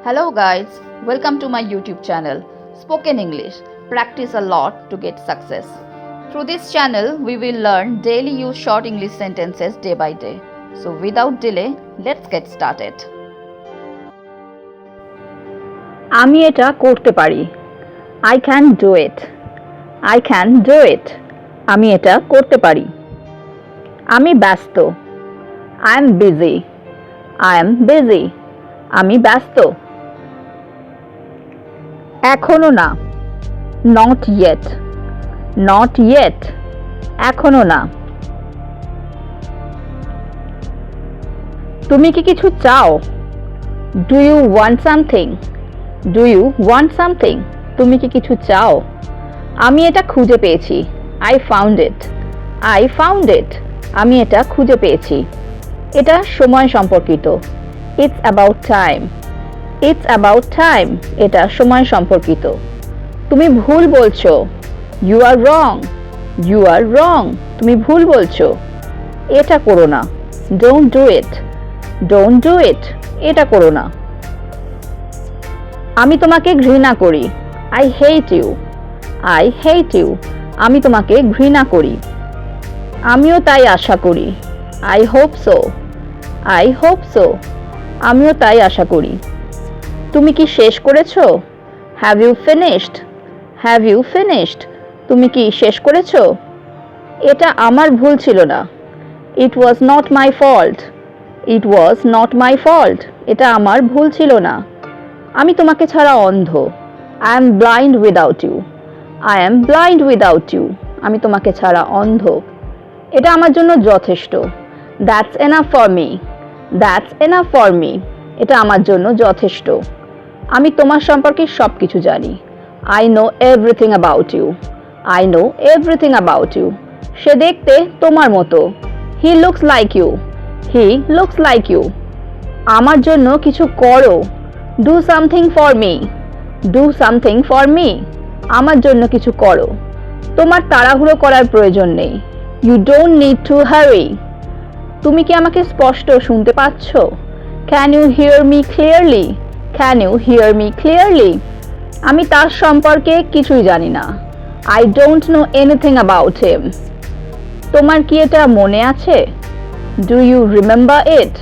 Hello guys, welcome to my YouTube channel Spoken English. Practice a lot to get success. Through this channel, we will learn daily use short English sentences day by day. So without delay, let's get started. আমি এটা করতে পারি। I can do it. I can do it. আমি এটা করতে পারি। আমি ব্যস্ত। I am busy. I am busy. আমি ব্যস্ত। এখনো না। Not yet. Not yet. এখনো না। তুমি কি কিছু চাও? Do you want something? Do you want something? তুমি কি কিছু চাও? আমি এটা খুঁজে পেয়েছি। I found it. I found it. আমি এটা খুঁজে পেয়েছি। এটা সময় সম্পর্কিত। It's about time. It's about time. এটা সময় সম্পর্কিত। তুমি ভুল বলছো। You are wrong. You are wrong. তুমি ভুল বলছো। এটা করো না। Don't do it. Don't do it. এটা করো না। আমি তোমাকে ঘৃণা করি। I hate you. I hate you. আমি তোমাকে ঘৃণা করি। আমিও তাই আশা করি। I hope so. I hope so. আমিও তাই আশা করি। তুমি কি শেষ করেছো? Have you finished? Have you finished? তুমি কি শেষ করেছো? এটা আমার ভুল ছিল না। It was not my fault. It was not my fault. এটা আমার ভুল ছিল না। আমি তোমাকে ছাড়া অন্ধ। I am blind without you. I am blind without you. আমি তোমাকে ছাড়া অন্ধ। এটা আমার জন্য যথেষ্ট। That's enough for me. That's enough for me. এটা আমার জন্য যথেষ্ট। আমি তোমার সম্পর্কে সব কিছু জানি। I know everything about you. I know everything about you. সে দেখতে তোমার মতো। He looks like you. He looks like you. আমার জন্য কিছু করো। Do something for me. Do something for me. আমার জন্য কিছু করো। তোমার তাড়াহুড়ো করার প্রয়োজন নেই। You don't need to hurry. তুমি কি আমাকে স্পষ্ট শুনতে পাচ্ছ? Can you hear me clearly? Can you hear me clearly? আমি তার সম্পর্কে কিছুই জানি না। I don't know anything about him. তোমার কি এটা মনে আছে? Do you remember it?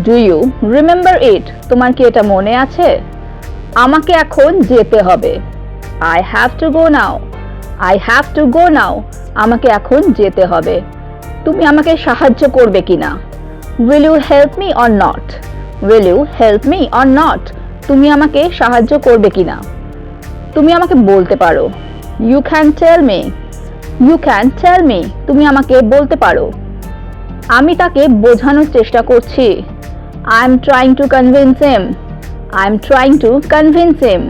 Do you remember it? তোমার কি এটা মনে আছে? আমাকে এখন যেতে হবে। I have to go now. I have to go now. আমাকে এখন যেতে হবে। তুমি আমাকে সাহায্য করবে কিনা? Will you help me or not? Will you help me or not? তুমি আমাকে সাহায্য করবে কিনা? তুমি আমাকে বলতে পারো। You can tell me. You can tell me. তুমি আমাকে বলতে পারো। আমি তাকে বোঝানোর চেষ্টা করছি। I am trying to convince him. I am trying to convince him.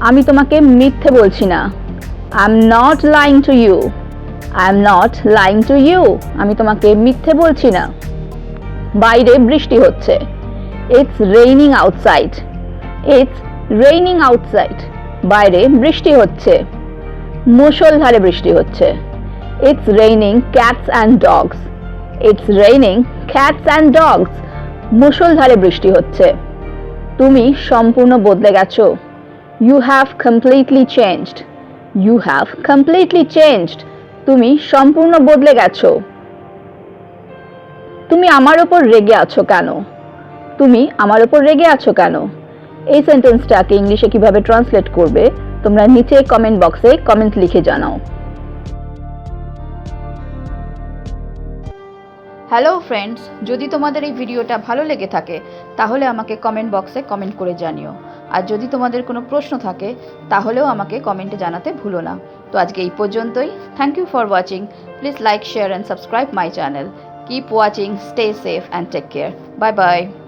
আমি তোমাকে মিথ্যে বলছি না। I am not lying to you. I am not lying to you. আমি তোমাকে মিথ্যে বলছি না। বাইরে বৃষ্টি হচ্ছে। It's raining outside. It's raining outside. বাইরে বৃষ্টি হচ্ছে। মুষলধারে বৃষ্টি হচ্ছে। It's raining cats and dogs. It's raining cats and dogs. মুষলধারে বৃষ্টি হচ্ছে। তুমি সম্পূর্ণ বদলে গেছো। You have completely changed. You have completely changed. তুমি সম্পূর্ণ বদলে গেছো। তুমি আমার উপর রেগে আছো কেন? তুমি আমার উপর রেগে আছো কেন? এই সেন্টেন্সটাকে ইংলিশে কিভাবে ট্রান্সলেট করবে তোমরা নিচে কমেন্ট বক্সে কমেন্ট লিখে জানাও। হ্যালো ফ্রেন্ডস, যদি তোমাদের এই ভিডিওটা ভালো লেগে থাকে তাহলে আমাকে কমেন্ট বক্সে কমেন্ট করে জানিও। আর যদি তোমাদের কোনো প্রশ্ন থাকে তাহলেও আমাকে কমেন্টে জানাতে ভুলো না। তো আজকে এই পর্যন্তই। Thank you for watching. Please like, share and subscribe my channel. Keep watching, stay safe and take care. Bye bye.